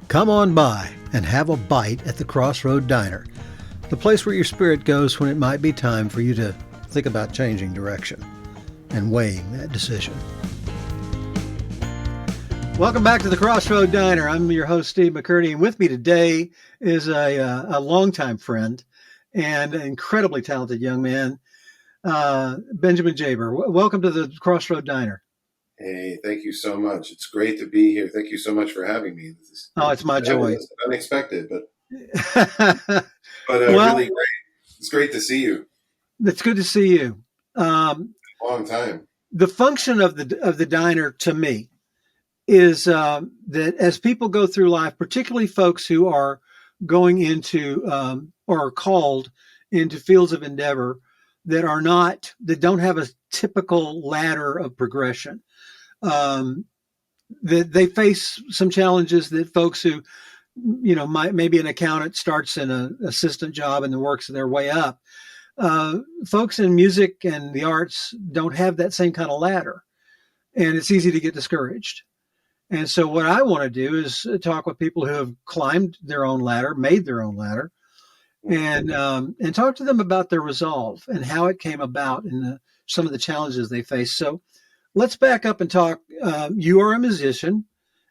Come on by and have a bite at the Crossroad Diner, the place where your spirit goes when it might be time for you to think about changing direction and weighing that decision. Welcome back to the Crossroad Diner. I'm your host, Steve McCurdy, and with me today is a longtime friend and an incredibly talented young man, Benjamin Jaber. Welcome to the Crossroad Diner. Hey, thank you so much. It's great to be here. Thank you so much for having me. It's my joy. Was unexpected, but well, really great. It's great to see you. It's good to see you. Long time. The function of the diner to me is that as people go through life, particularly folks who are going into or are called into fields of endeavor that don't have a typical ladder of progression, that they face some challenges that folks who, maybe an accountant starts in an assistant job and then works their way up. Folks in music and the arts don't have that same kind of ladder, and it's easy to get discouraged. And so what I want to do is talk with people who have climbed their own ladder, made their own ladder, and talk to them about their resolve and how it came about and some of the challenges they face. So let's back up and talk. You are a musician,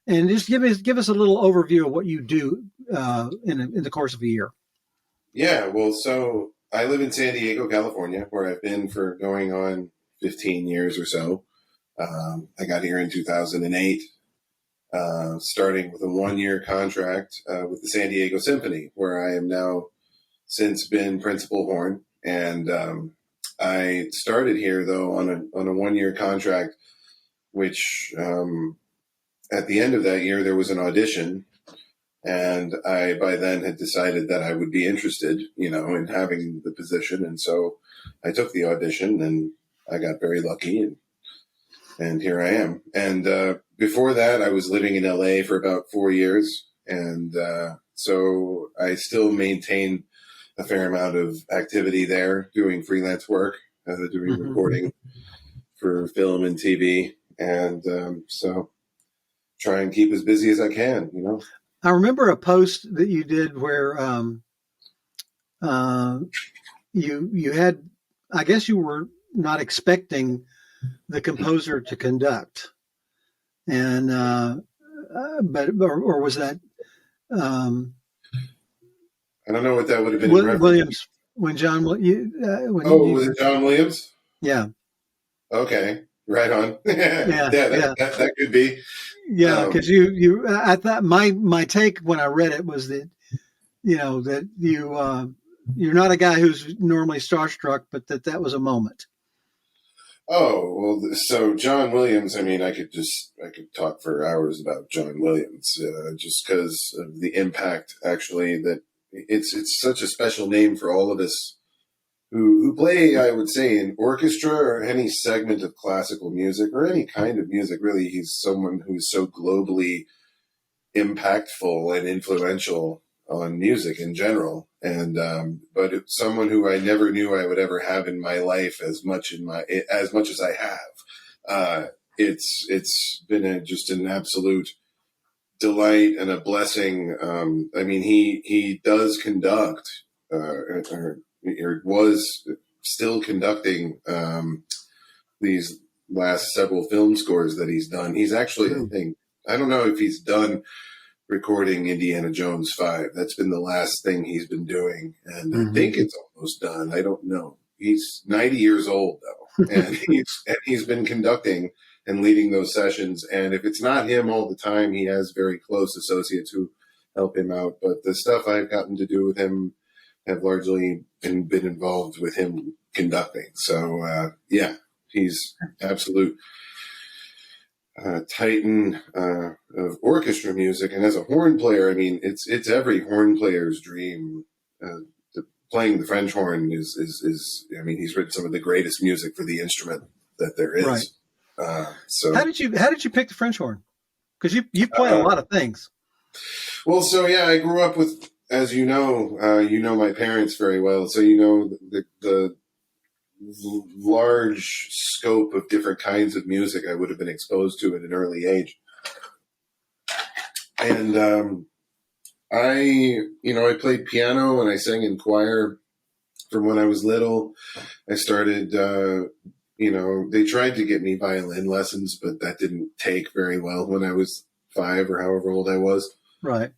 and just give us a little overview of what you do in the course of a year. Yeah, well, so I live in San Diego, California, where I've been for going on 15 years or so. I got here in 2008. Starting with a 1-year contract with the San Diego Symphony, where I am now since been principal horn. And I started here, though, on a 1-year contract, which at the end of that year, there was an audition. And I, by then, had decided that I would be interested, in having the position. And so I took the audition, and I got very lucky, and here I am. And before that, I was living in LA for about 4 years. And so I still maintain a fair amount of activity there, doing freelance work, doing recording for film and TV. And so try and keep as busy as I can, I remember a post that you did where you had, I guess you were not expecting the composer to conduct, and or was that? I don't know what that would have been. Williams, when John. Was it John Williams? Yeah. Okay, right on. That could be. Yeah, because I thought my take when I read it was that, that you're not a guy who's normally starstruck, but that was a moment. Oh, well, so John Williams, I could talk for hours about John Williams, just because of the impact, actually, that it's such a special name for all of us who play, I would say, in orchestra or any segment of classical music or any kind of music. Really, he's someone who's so globally impactful and influential on music in general. And but it's someone who I never knew I would ever have in my life as much as I have. It's been just an absolute delight and a blessing. He does conduct, or was still conducting these last several film scores that he's done. He's actually, I don't know if he's done recording Indiana Jones 5. That's been the last thing he's been doing. And I think it's almost done. I don't know. He's 90 years old, though. And he's been conducting and leading those sessions. And if it's not him all the time, he has very close associates who help him out. But the stuff I've gotten to do with him have largely been involved with him conducting. So, he's absolute titan of orchestra music. And as a horn player, it's every horn player's dream. Playing the French horn is he's written some of the greatest music for the instrument that there is. Right. So how did you pick the French horn? Because you play a lot of things. Well, so I grew up with, as you know my parents very well. So the large scope of different kinds of music I would have been exposed to at an early age. And I played piano and I sang in choir from when I was little. I started, they tried to get me violin lessons, but that didn't take very well when I was 5 or however old I was. Right.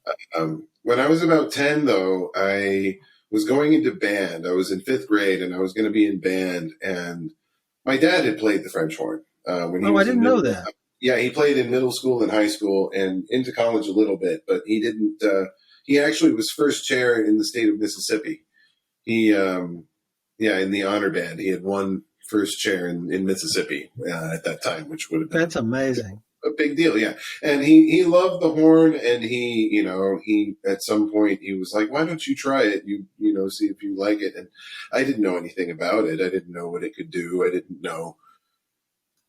When I was about 10, though, I was going into band. I was in 5th grade and I was going to be in band. And my dad had played the French horn when he Oh, I was in didn't know middle. that. Yeah, he played in middle school and high school and into college a little bit, but he didn't. He actually was first chair in the state of Mississippi. He, in the honor band, he had won first chair in Mississippi at that time, which would have been That's amazing. a big deal. Yeah. And he loved the horn, and he at some point he was like, why don't you try it? See if you like it. And I didn't know anything about it. I didn't know what it could do. I didn't know.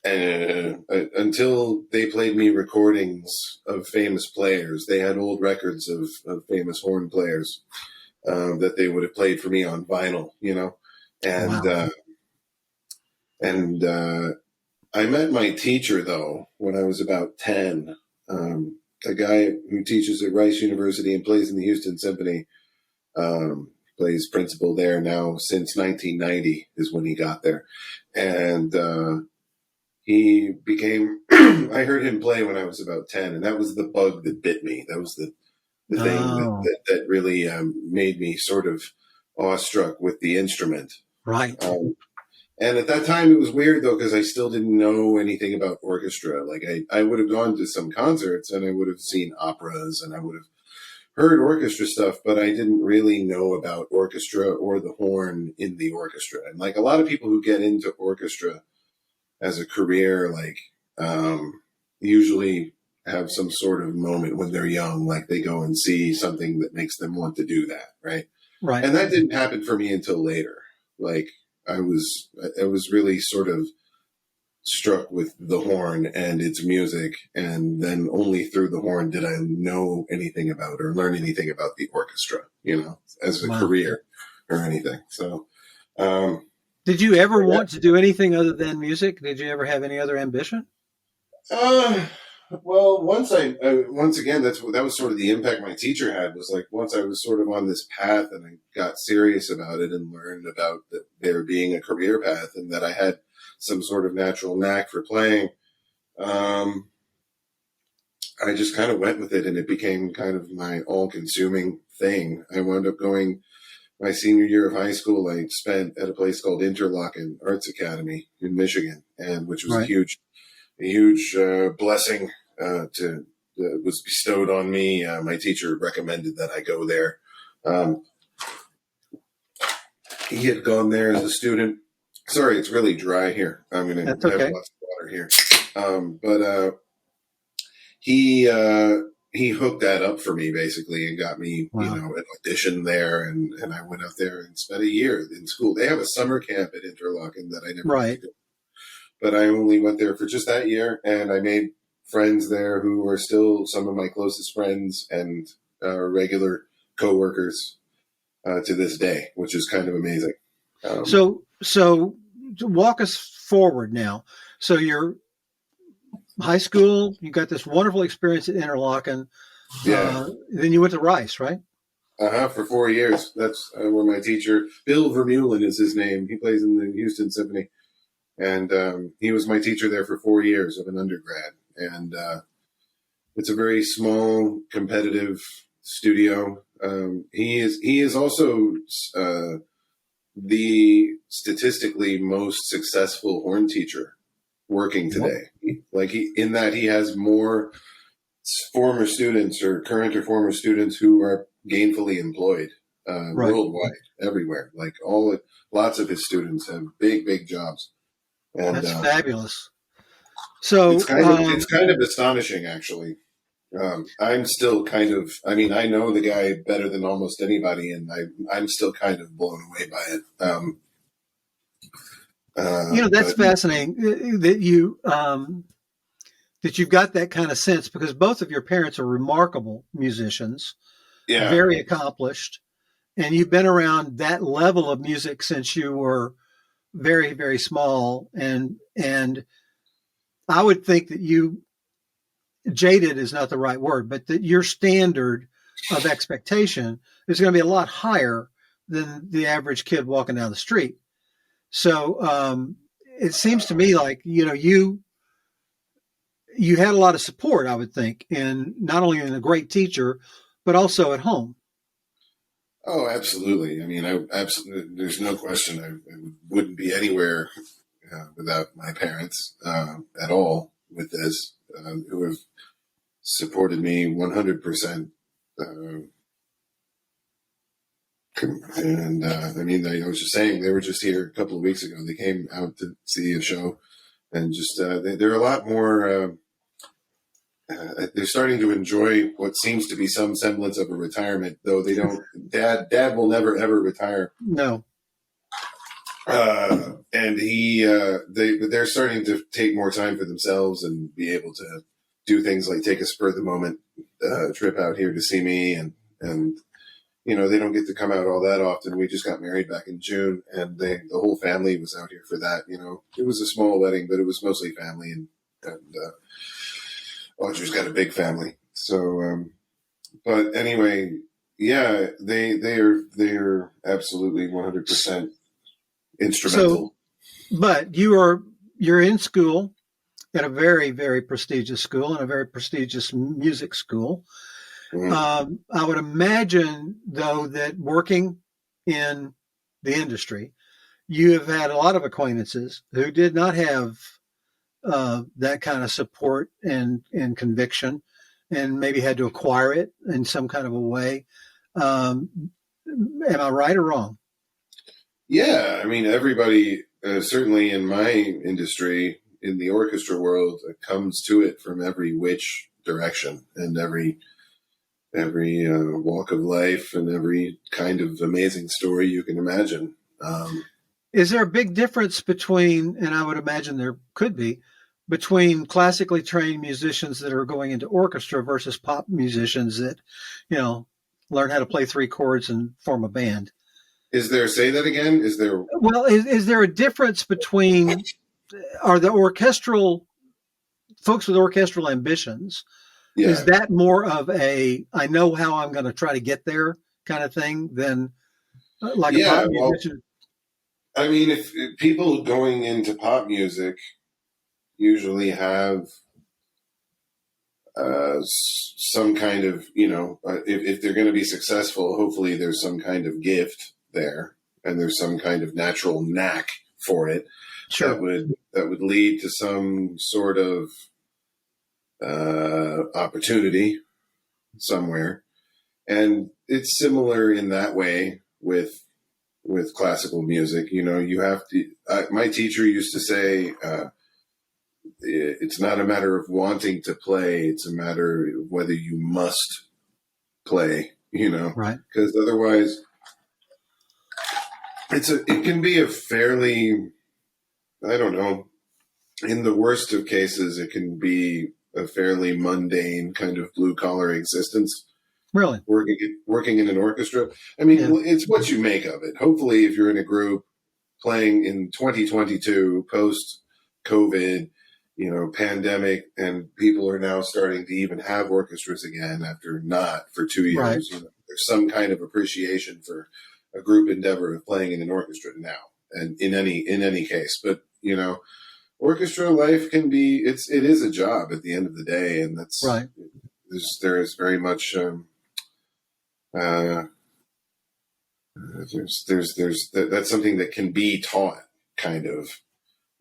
And until they played me recordings of famous players, they had old records of famous horn players that they would have played for me on vinyl, and Wow. I met my teacher though when I was about 10. A guy who teaches at Rice University and plays in the Houston Symphony, plays principal there now since 1990 is when he got there, and he became. I heard him play when I was about 10, and that was the bug that bit me. That was the thing Oh, that really made me sort of awestruck with the instrument. right. And at that time, it was weird, though, because I still didn't know anything about orchestra. Like, I would have gone to some concerts and I would have seen operas and I would have heard orchestra stuff, but I didn't really know about orchestra or the horn in the orchestra. And like a lot of people who get into orchestra as a career, usually have some sort of moment when they're young, like they go and see something that makes them want to do that, right? Right. And that didn't happen for me until later. Like I was really sort of struck with the horn and its music, and then only through the horn did I know anything about or learn anything about the orchestra, as a Wow. career or anything. So, Did you ever want to do anything other than music? Did you ever have any other ambition? Uh, well, once again, that was sort of the impact my teacher had. Was like once I was sort of on this path and I got serious about it and learned about there being a career path and that I had some sort of natural knack for playing. I just kind of went with it, and it became kind of my all-consuming thing. I wound up going my senior year of high school. I spent at a place called Interlochen Arts Academy in Michigan, and which was Right. a huge blessing was bestowed on me. My teacher recommended that I go there. Um, he had gone there as a student. Sorry, it's really dry here. I'm going That's to have okay. lots of water here. But he hooked that up for me basically and got me, Wow. an audition there, and I went out there and spent a year in school. They have a summer camp at Interlochen that I never got to Right. go, but I only went there for just that year, and I made friends there who are still some of my closest friends and regular coworkers to this day, which is kind of amazing. So to walk us forward now. So you're high school, you got this wonderful experience at Interlochen. Yeah. Then you went to Rice, right? For 4 years. That's where my teacher, Bill Vermeulen is his name. He plays in the Houston Symphony. And he was my teacher there for 4 years of an undergrad. And it's a very small, competitive studio. He is also the statistically most successful horn teacher working today. He has more former students or current or former students who are gainfully employed Right. worldwide, everywhere. Lots of his students have big jobs. And That's fabulous. So, it's kind of astonishing, actually. I'm still kind of. I mean, I know the guy better than almost anybody, and I'm still kind of blown away by it. that's fascinating that you've got that kind of sense because both of your parents are remarkable musicians, Yeah, very accomplished, and you've been around that level of music since you were very, very small. And I would think that jaded is not the right word, but that your standard of expectation is going to be a lot higher than the average kid walking down the street. So it seems to me like, you had a lot of support, I would think, in not only in a great teacher, but also at home. Oh, absolutely. I mean, absolutely. There's no question. I wouldn't be anywhere without my parents at all with this, who have supported me 100%. And I mean, I was just saying, they were just here a couple of weeks ago. They came out to see a show, and just they're a lot more. They're starting to enjoy what seems to be some semblance of a retirement, though they don't. Dad will never ever retire. No. And they're starting to take more time for themselves and be able to do things like take a spur of the moment trip out here to see me, and they don't get to come out all that often. We just got married back in June, and the whole family was out here for that. It was a small wedding, but it was mostly family, and Audrey's got a big family. So, but anyway, yeah, they're absolutely 100% instrumental. So, but you're in school at a very, very prestigious school and a very prestigious music school. Mm-hmm. I would imagine, though, that working in the industry, you have had a lot of acquaintances who did not have that kind of support and conviction, and maybe had to acquire it in some kind of a way. Am I right or wrong? Yeah, I mean, everybody, certainly in my industry, in the orchestra world, comes to it from every which direction and every walk of life and every kind of amazing story you can imagine. Is there a big difference between, and I would imagine there could be, between classically trained musicians that are going into orchestra versus pop musicians that, learn how to play three chords and form a band? Say that again? Well, is there a difference between, are the orchestral folks with orchestral ambitions, is that more of a, I know how I'm going to try to get there kind of thing than like a pop musician? I mean, if people going into pop music usually have some kind of, if they're going to be successful, hopefully there's some kind of gift there, and there's some kind of natural knack for it. Sure. that would lead to some sort of opportunity somewhere. And it's similar in that way with classical music. You have to, my teacher used to say, it's not a matter of wanting to play, it's a matter of whether you must play, right? Because otherwise it can be a fairly, I don't know, in the worst of cases, it can be a fairly mundane kind of blue collar existence. Really? Working in an orchestra. I mean, It's what you make of it. Hopefully, if you're in a group playing in 2022, post COVID, pandemic, and people are now starting to even have orchestras again after not for 2 years. Right. There's some kind of appreciation for a group endeavor of playing in an orchestra now, and in any case. But orchestra life can be, it is a job at the end of the day, and that's right. There is very much that's something that can be taught, kind of,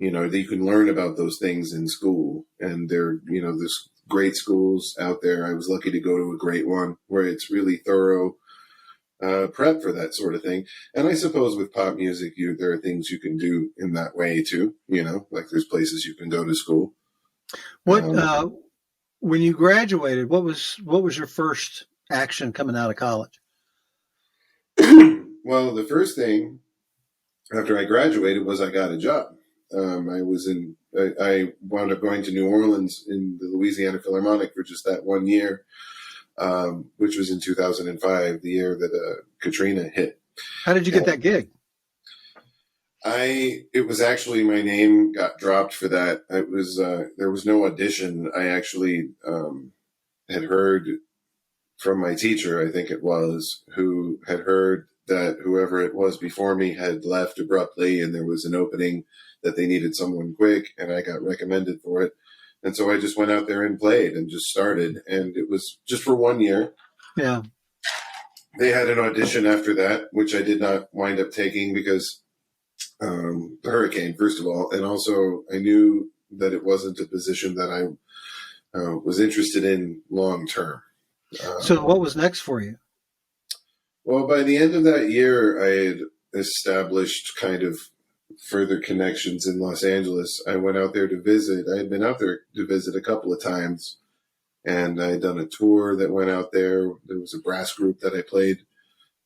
that you can learn about those things in school. And there's great schools out there. I was lucky to go to a great one where it's really thorough prep for that sort of thing. And I suppose with pop music, there are things you can do in that way too, like there's places you can go to school. When you graduated, what was your first action coming out of college? Well, the first thing after I graduated was I got a job. I wound up going to New Orleans in the Louisiana Philharmonic for just that 1 year, which was in 2005, the year that Katrina hit. How did you get that gig? It was actually, my name got dropped for that. It was there was no audition. I actually had heard from my teacher, I think it was, who had heard that whoever it was before me had left abruptly and there was an opening that they needed someone quick, and I got recommended for it. And so I just went out there and played and just started. And it was just for 1 year. Yeah. They had an audition after that, which I did not wind up taking because the hurricane, first of all. And also I knew that it wasn't a position that I was interested in long term. So what was next for you? Well, by the end of that year, I had established kind of further connections in Los Angeles. I went out there to visit. I had been out there to visit a couple of times, and I had done a tour that went out there. There was a brass group that I played,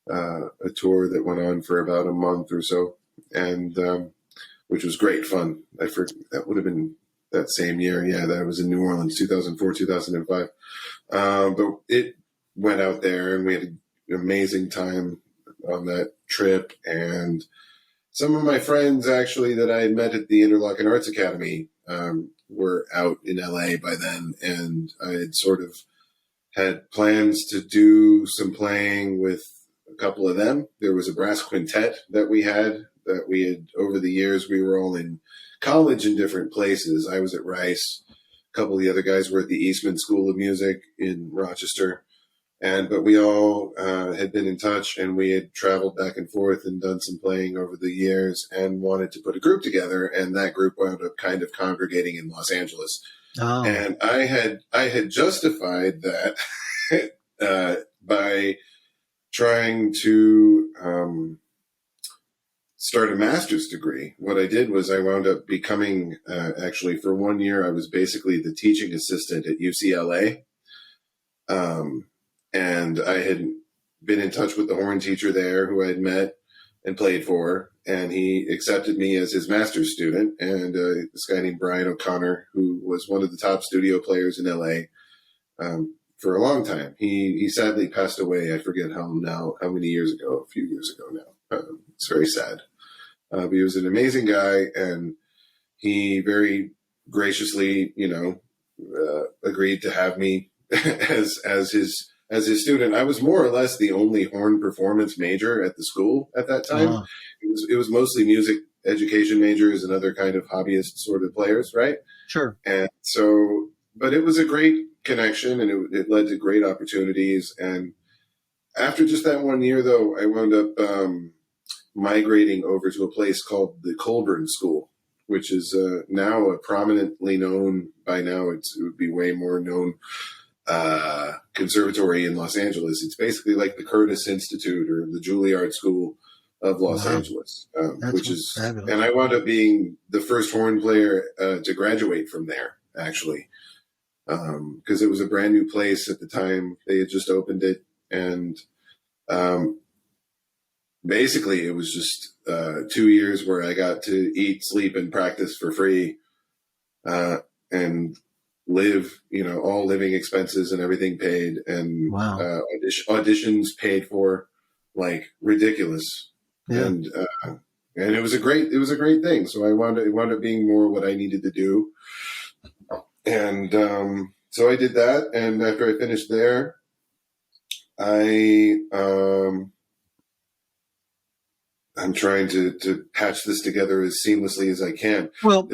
a tour that went on for about a month or so, and which was great fun. That would have been that same year. Yeah, that was in New Orleans, 2004, 2005. But it went out there, and we had an amazing time on that trip. And some of my friends, actually, that I had met at the Interlochen Arts Academy were out in LA by then, and I had sort of had plans to do some playing with a couple of them. There was a brass quintet that we had over the years. We were all in college in different places. I was at Rice. A couple of the other guys were at the Eastman School of Music in Rochester. But we all had been in touch, and we had traveled back and forth and done some playing over the years and wanted to put a group together. And that group wound up kind of congregating in Los Angeles. Oh. And I had justified that by trying to start a master's degree. What I did was I wound up becoming, actually for 1 year, I was basically the teaching assistant at UCLA. And I had been in touch with the horn teacher there who I had met and played for, and he accepted me as his master's student. And this guy named Brian O'Connor, who was one of the top studio players in LA for a long time. He sadly passed away. I forget how many years ago, a few years ago now. It's very sad. But he was an amazing guy, and he very graciously, agreed to have me as his student. I was more or less the only horn performance major at the school at that time. Uh-huh. It was mostly music education majors and other kind of hobbyist sort of players, right? Sure. And so, but it was a great connection, and it led to great opportunities. And after just that 1 year, though, I wound up migrating over to a place called the Colburn School, which is now a prominently known, by now it would be way more known, conservatory in Los Angeles. It's basically like the Curtis Institute or the Juilliard School of Los Angeles, which is fabulous. And I wound up being the first horn player to graduate from there, actually, because it was a brand new place at the time. They had just opened it, and basically it was just 2 years where I got to eat, sleep, and practice for free, and live, all living expenses and everything paid, and auditions paid for, like ridiculous. Yeah. And it was a great thing. So it wound up being more what I needed to do. And so I did that. And after I finished there, I'm trying to patch this together as seamlessly as I can. Well,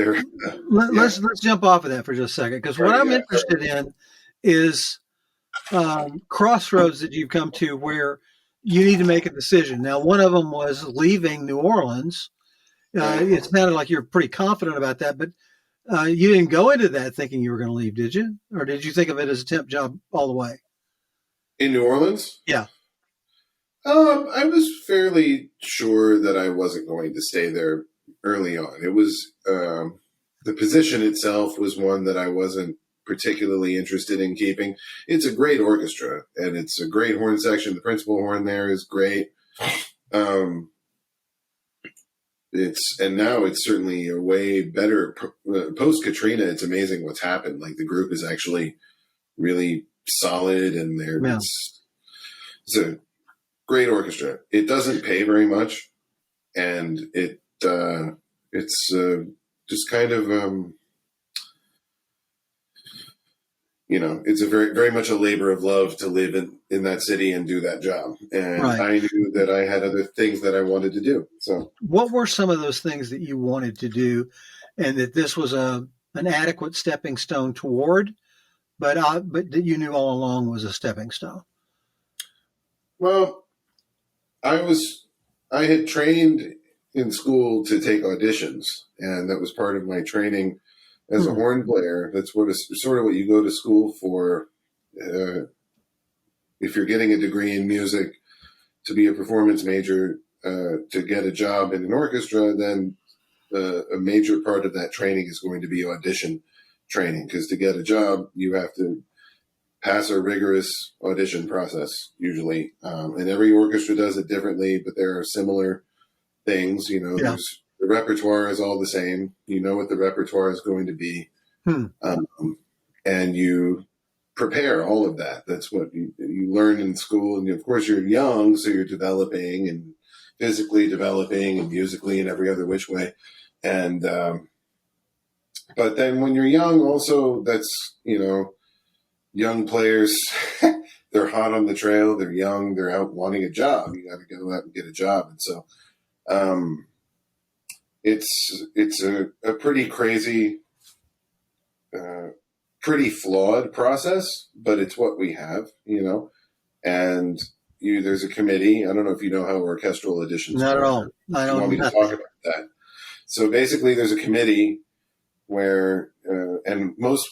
let's jump off of that for just a second, because what I'm interested in is crossroads that you've come to where you need to make a decision. Now, one of them was leaving New Orleans. It sounded like you're pretty confident about that, but you didn't go into that thinking you were going to leave, did you? Or did you think of it as a temp job all the way? In New Orleans? Yeah. I was fairly sure that I wasn't going to stay there early on. It was the position itself was one that I wasn't particularly interested in keeping. It's a great orchestra, and it's a great horn section. The principal horn there is great. Now it's certainly a way better post Katrina. It's amazing what's happened. Like, the group is actually really solid, and it's a great orchestra. It doesn't pay very much, and it's just kind of it's a very, very much a labor of love to live in that city and do that job. And Right. I knew that I had other things that I wanted to do. So What were some of those things that you wanted to do, and that this was an adequate stepping stone toward, but that you knew all along was a stepping stone? well, I had trained in school to take auditions, and that was part of my training as a horn player. That's sort of what you go to school for. If you're getting a degree in music, to be a performance major, to get a job in an orchestra, then a major part of that training is going to be audition training, because to get a job, you have to pass a rigorous audition process usually. And every orchestra does it differently, but there are similar things. There's the repertoire is all the same. You know what the repertoire is going to be. And you prepare all of that. That's what you learn in school. And of course you're young, so you're developing and physically developing and musically and every other which way. And, but then when you're young also, that's, young players, they're hot on the trail. They're young. They're out wanting a job. You got to go out and get a job. And so, it's a pretty crazy, pretty flawed process, but it's what we have, and there's a committee. I don't know if you know how orchestral auditions Not work. at all. I don't want me know to talk about that. So basically there's a committee where, and most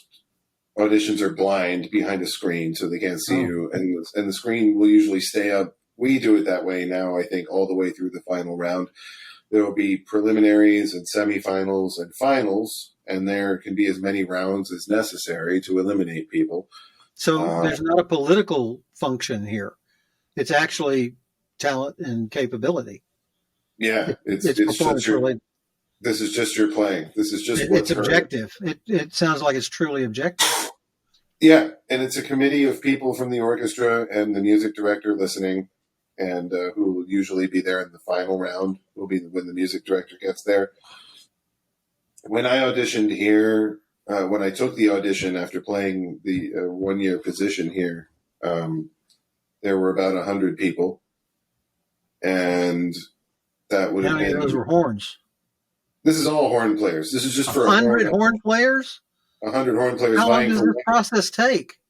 auditions are blind behind a screen, so they can't see you. And the screen will usually stay up. We do it that way now, I think, all the way through the final round. There will be preliminaries and semifinals and finals, and there can be as many rounds as necessary to eliminate people. So there's not a political function here. It's actually talent and capability. Yeah, it's performance related. This is just your playing. This is just it's objective. It sounds like it's truly objective. Yeah, and it's a committee of people from the orchestra and the music director listening, and who will usually be there in the final round. Will be when the music director gets there. When I auditioned here, when I took the audition after playing the 1 year position here, there were about 100 people, and that would have been. Those were horns. This is all horn players. This is just for 100 horn players. 100 horn players. How long does this process take?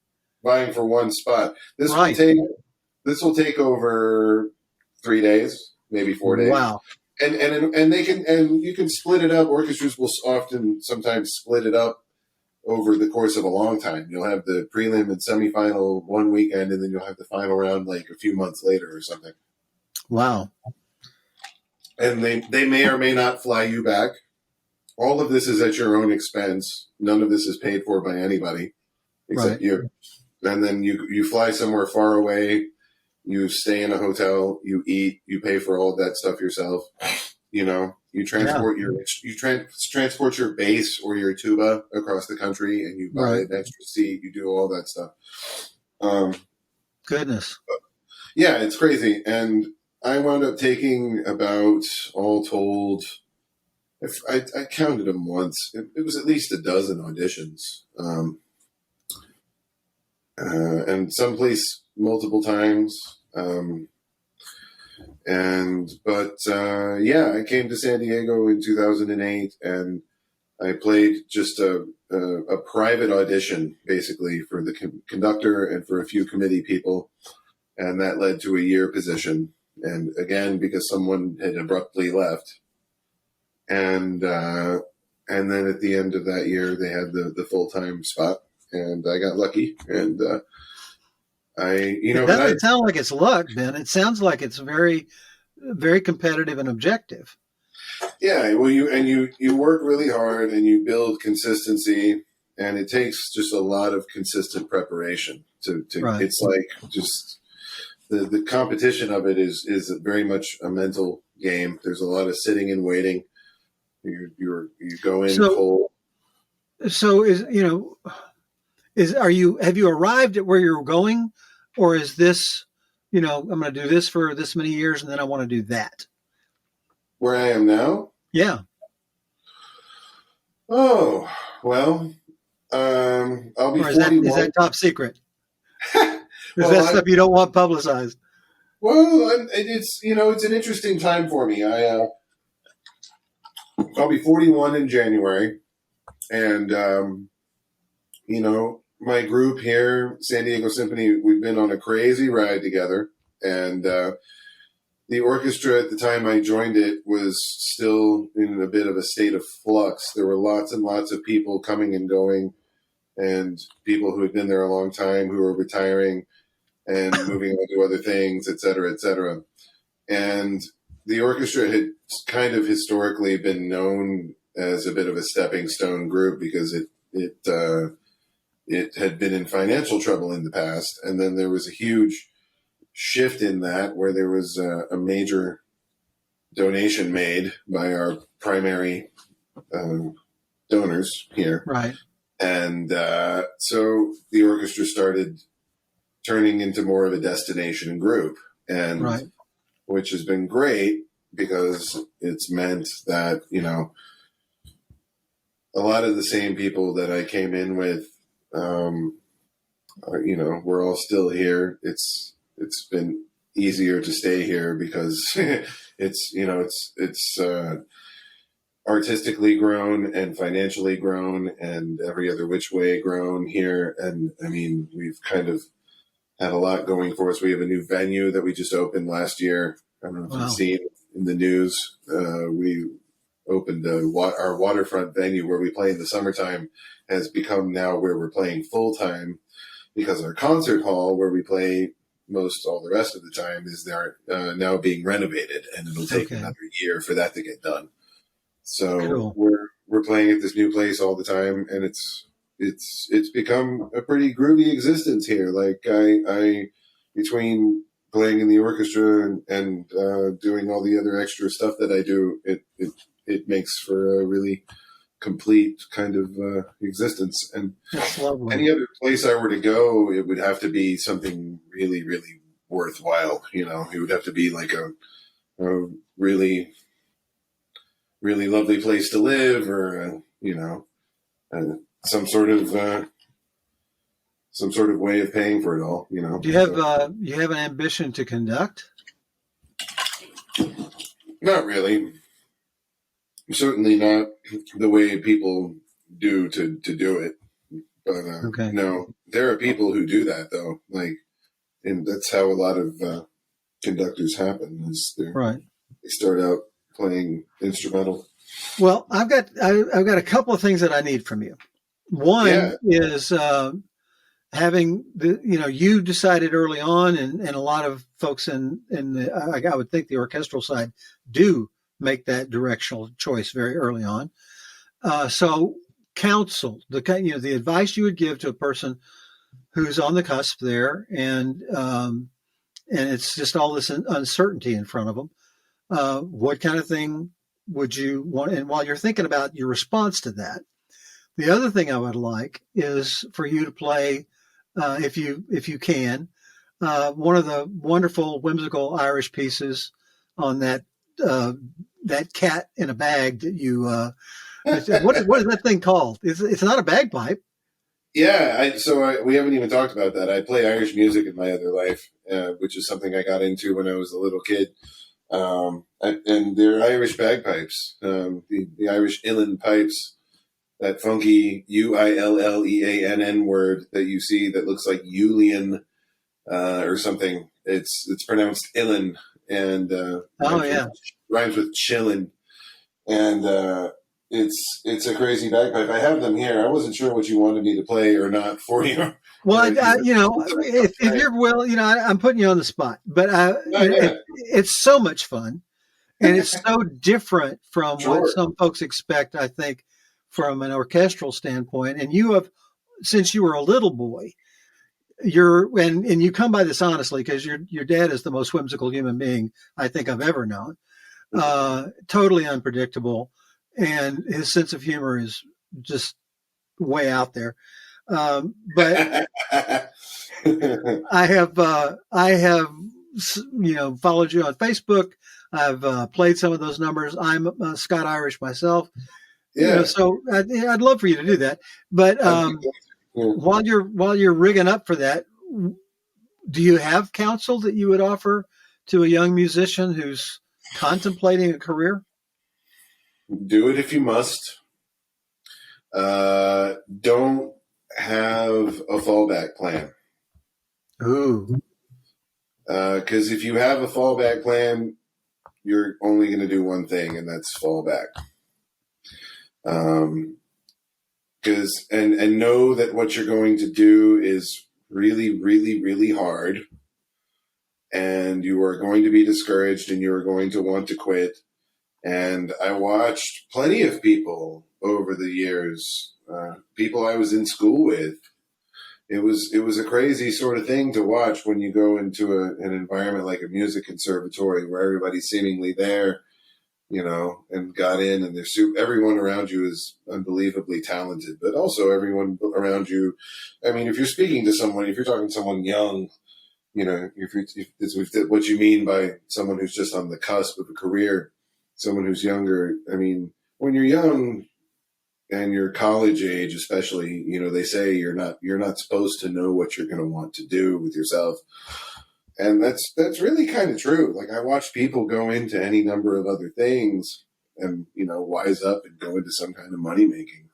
Vying for one spot. This will take over 3 days, maybe 4 days. Wow. And you can split it up. Orchestras will sometimes split it up over the course of a long time. You'll have the prelim and semifinal one weekend, and then you'll have the final round like a few months later or something. Wow. And they may or may not fly you back. All of this is at your own expense. None of this is paid for by anybody except you. And then you fly somewhere far away. You stay in a hotel. You eat. You pay for all of that stuff yourself. You transport transport your bass or your tuba across the country, and you buy an extra seat. You do all that stuff. Goodness. Yeah, it's crazy. And I wound up taking about, all told, I counted them once. It was at least a dozen auditions, and someplace multiple times. I came to San Diego in 2008, and I played just a private audition, basically, for the conductor and for a few committee people, and that led to a year position. And again, because someone had abruptly left, and then at the end of that year, they had the full-time spot, and I got lucky. And it doesn't sound like it's luck, Ben. It sounds like it's very, very competitive and objective. Yeah, well, you work really hard and you build consistency, and it takes just a lot of consistent preparation to It's like just the competition of it is very much a mental game. There's a lot of sitting and waiting. You go in cold. So have you arrived at where you're going, or is this, I'm going to do this for this many years and then I want to do that? Where I am now? Yeah. Oh, well, I'll be Or is 41. that top secret? Is Well, that stuff you don't want publicized? it's it's an interesting time for me. I'll be 41 in January, and my group here, San Diego Symphony, we've been on a crazy ride together, and the orchestra at the time I joined it was still in a bit of a state of flux. There were lots and lots of people coming and going, and people who had been there a long time who were retiring and moving on to other things, et cetera, et cetera. And the orchestra had kind of historically been known as a bit of a stepping stone group because it had been in financial trouble in the past. And then there was a huge shift in that where there was a major donation made by our primary donors here. Right. And so the orchestra started turning into more of a destination group, and Right. which has been great because it's meant that, a lot of the same people that I came in with, we're all still here. It's been easier to stay here because it's artistically grown and financially grown and every other which way grown here. And I mean, we've kind of had a lot going for us. We have a new venue that we just opened last year. I don't know if you've seen in the news. We opened our waterfront venue where we play in the summertime has become now where we're playing full time because our concert hall where we play most all the rest of the time is there now being renovated, and it'll take another year for that to get done. So we're playing at this new place all the time, and it's become a pretty groovy existence here. Like I between playing in the orchestra and doing all the other extra stuff that I do, it makes for a really complete kind of existence. And any other place I were to go, it would have to be something really, really worthwhile. It would have to be like a really, really lovely place to live, or some sort of way of paying for it all. Do you have an ambition to conduct? Not really. Certainly not the way people do to do it. But no, there are people who do that though. And that's how a lot of conductors happen. They start out playing instrumental. Well, I've got a couple of things that I need from you. One is having you decided early on, and a lot of folks in I would think the orchestral side do make that directional choice very early on. So counsel, the advice you would give to a person who's on the cusp there, and it's just all this uncertainty in front of them. What kind of thing would you want? And while you're thinking about your response to that, the other thing I would like is for you to play, if you can, one of the wonderful whimsical Irish pieces on that cat in a bag that you. What is that thing called? It's not a bagpipe. Yeah, we haven't even talked about that. I play Irish music in my other life, which is something I got into when I was a little kid. And they're Irish bagpipes, the Irish uilleann pipes, that funky Uilleann word that you see that looks like Julian or something. It's pronounced uilleann, and rhymes with chillin', and it's a crazy bagpipe. I have them here. I wasn't sure what you wanted me to play or not for you. Well, if you're willing, I'm putting you on the spot, but it's so much fun, and it's so different from what some folks expect, I think, from an orchestral standpoint. And you have, since you were a little boy, and you come by this honestly, because your dad is the most whimsical human being I think I've ever known. Totally unpredictable, and his sense of humor is just way out there. But I have followed you on Facebook. I've played some of those numbers. I'm Scott Irish myself, Yeah. So I'd love for you to do that. But Yeah. while you're rigging up for that, do you have counsel that you would offer to a young musician who's contemplating a career? Do it if you must. Don't have a fallback plan. Ooh. Because if you have a fallback plan, you're only going to do one thing, and that's fall back. And know that what you're going to do is really, really, really hard, and you are going to be discouraged, and you are going to want to quit. And I watched plenty of people over the years, people I was in school with. It was a crazy sort of thing to watch when you go into an environment like a music conservatory where everybody's seemingly there, and got in, and everyone around you is unbelievably talented, but also everyone around you. I mean, if you're speaking to someone, if you're talking to someone young, if what you mean by someone who's just on the cusp of a career, someone who's younger. I mean, when you're young and you're college age, especially, they say you're not supposed to know what you're going to want to do with yourself. And that's really kind of true. Like, I watch people go into any number of other things and, wise up and go into some kind of money-making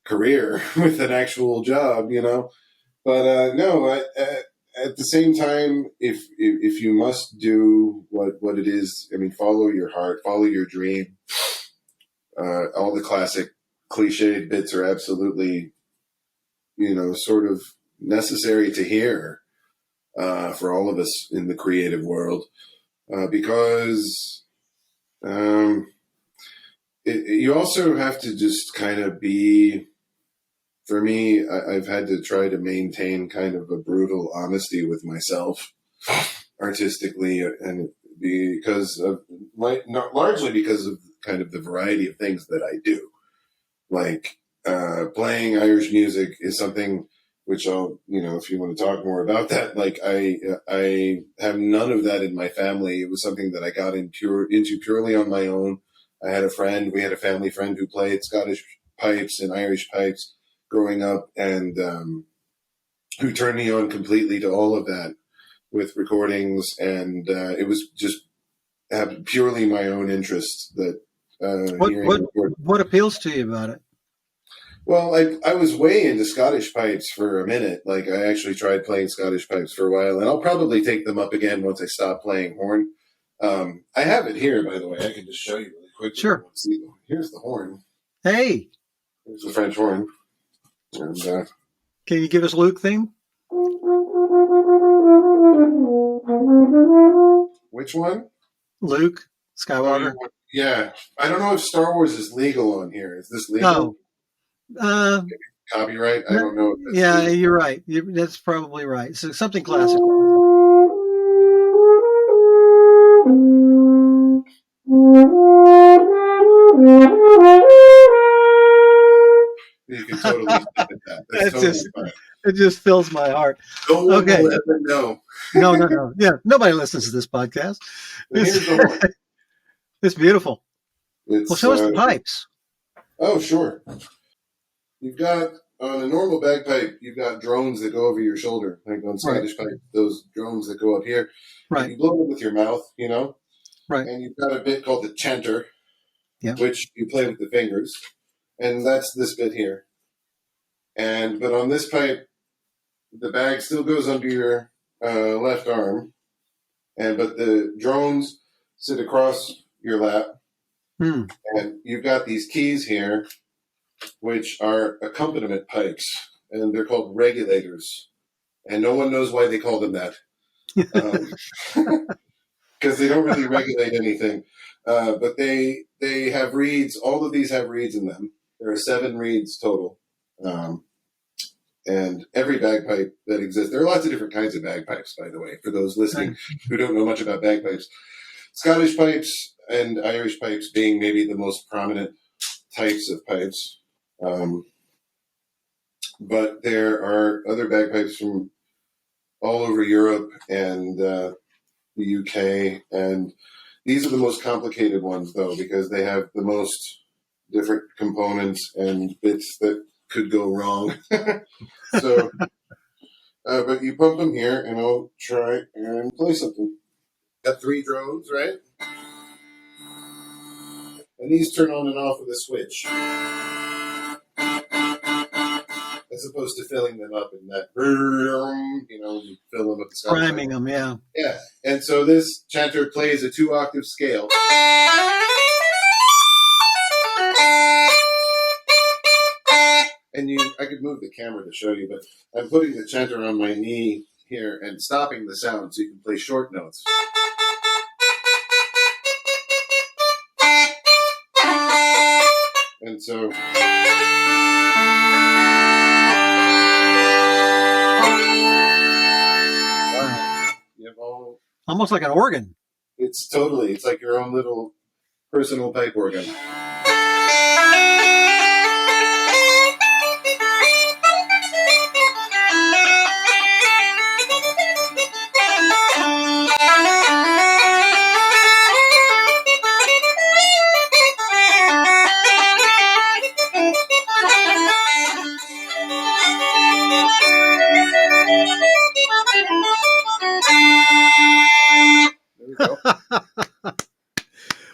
career with an actual job, But no, at the same time, if you must do what it is, I mean, follow your heart, follow your dream. All the classic cliched bits are absolutely, sort of necessary to hear for all of us in the creative world, because you also have to just kind of be. For me, I've had to try to maintain kind of a brutal honesty with myself artistically, and largely because of kind of the variety of things that I do. Like, playing Irish music is something which I'll, if you want to talk more about that, like I have none of that in my family. It was something that I got into purely on my own. We had a family friend who played Scottish pipes and Irish pipes growing up, and who turned me on completely to all of that with recordings, and it was just purely my own interest that What appeals to you about it? Well, I was way into Scottish pipes for a minute. Like, I actually tried playing Scottish pipes for a while, and I'll probably take them up again once I stop playing horn. I have it here, by the way. I can just show you really quickly. Sure. Here's the horn. Hey. Here's the French horn. And, can you give us Luke thing? Which one? Luke Skywalker. Yeah. I don't know if Star Wars is legal on here. Is this legal? Oh. Copyright? I don't know. If yeah, legal. You're right. That's probably right. So something classical. You can totally skip that. That's totally fine. It just fills my heart. No one will ever know. No. Yeah, nobody listens to this podcast. Here's the horn. It's beautiful. Well, show us the pipes. Oh, sure. You've got, on a normal bagpipe, you've got drones that go over your shoulder, like on Scottish pipe, those drones that go up here. Right. You blow it with your mouth, Right. And you've got a bit called the chanter, which you play with the fingers, and that's this bit here. But on this pipe, the bag still goes under your left arm, but the drones sit across your lap, and you've got these keys here, which are accompaniment pipes, and they're called regulators, and no one knows why they call them that, because they don't really regulate anything. But they have reeds. All of these have reeds in them. There are 7 reeds total. And every bagpipe that exists, there are lots of different kinds of bagpipes, by the way, for those listening who don't know much about bagpipes. Scottish pipes and Irish pipes being maybe the most prominent types of pipes. But there are other bagpipes from all over Europe and the UK. And these are the most complicated ones, though, because they have the most different components and bits that could go wrong. So, but you pump them here, and I'll try and play something. Got 3 drones, right? And these turn on and off with a switch, as opposed to filling them up in that, you fill them with the sound. Priming them, yeah. Yeah, and so this chanter plays a 2-octave scale. And I could move the camera to show you, but I'm putting the chanter on my knee here and stopping the sound so you can play short notes. And so, you have almost like an organ. It's like your own little personal pipe organ.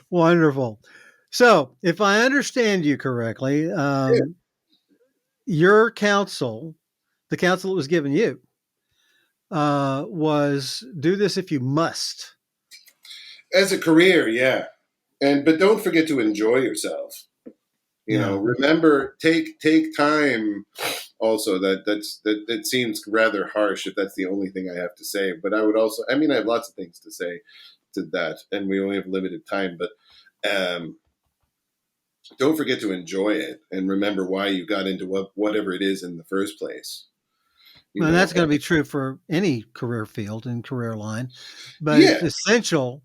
Wonderful. So, if I understand you correctly, your counsel, the counsel that was given you, was do this if you must. As a career, yeah. But don't forget to enjoy yourself. You know, remember, take time. Also, that seems rather harsh if that's the only thing I have to say. But I would also, I have lots of things to say to that, and we only have limited time. But don't forget to enjoy it and remember why you got into whatever it is in the first place. And that's going to be true for any career field and career line, but it's essential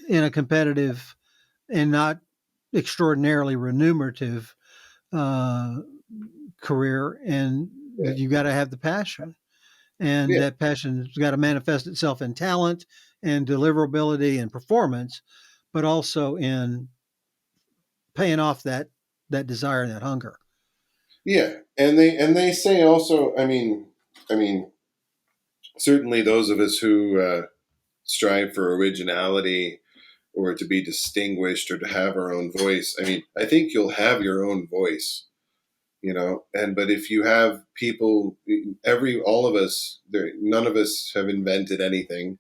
in a competitive and not extraordinarily remunerative career. And you got to have the passion, and that passion's got to manifest itself in talent and deliverability and performance, but also in paying off that desire and that hunger. Yeah. And they say also, certainly those of us who strive for originality or to be distinguished or to have our own voice, I think you'll have your own voice, but if you have people, all of us, none of us have invented anything,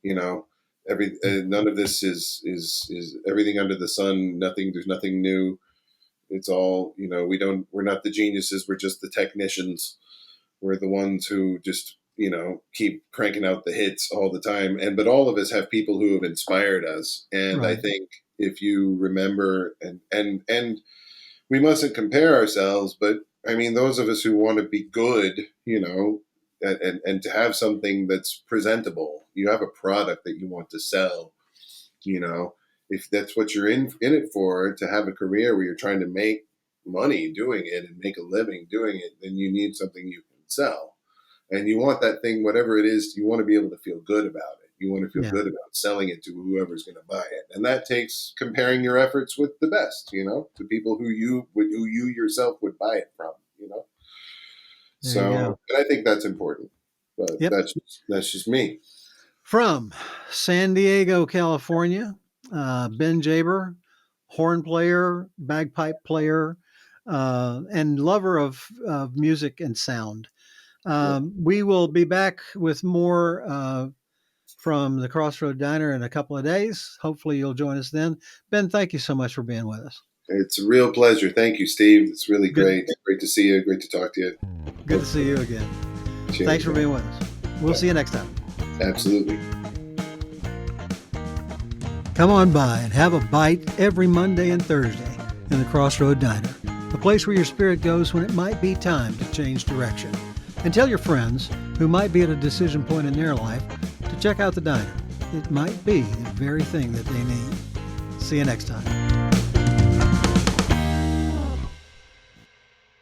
none of this is everything under the sun. There's nothing new. It's all, we're not the geniuses. We're just the technicians. We're the ones who just, keep cranking out the hits all the time. But all of us have people who have inspired us. And right. I think if you remember, and we mustn't compare ourselves, but those of us who want to be good, and to have something that's presentable, you have a product that you want to sell, if that's what you're in it for, to have a career where you're trying to make money doing it and make a living doing it, then you need something you can sell. And you want that thing, whatever it is, you want to be able to feel good about it. You want to feel good about selling it to whoever's going to buy it. And that takes comparing your efforts with the best, to people who you yourself would buy it from, So, and I think that's important. But that's just me. From San Diego, California, Ben Jaber, horn player, bagpipe player, and lover of music and sound. We will be back with more from the Crossroad Diner in a couple of days. Hopefully you'll join us then. Ben, thank you so much for being with us. It's a real pleasure. Thank you, Steve. It's really great. Great to see you. Great to talk to you. Good to see you again. Cheers. Thanks for being with us. We'll see you next time. Absolutely. Come on by and have a bite every Monday and Thursday in the Crossroad Diner, the place where your spirit goes when it might be time to change direction. And tell your friends who might be at a decision point in their life to check out the diner. It might be the very thing that they need. See you next time.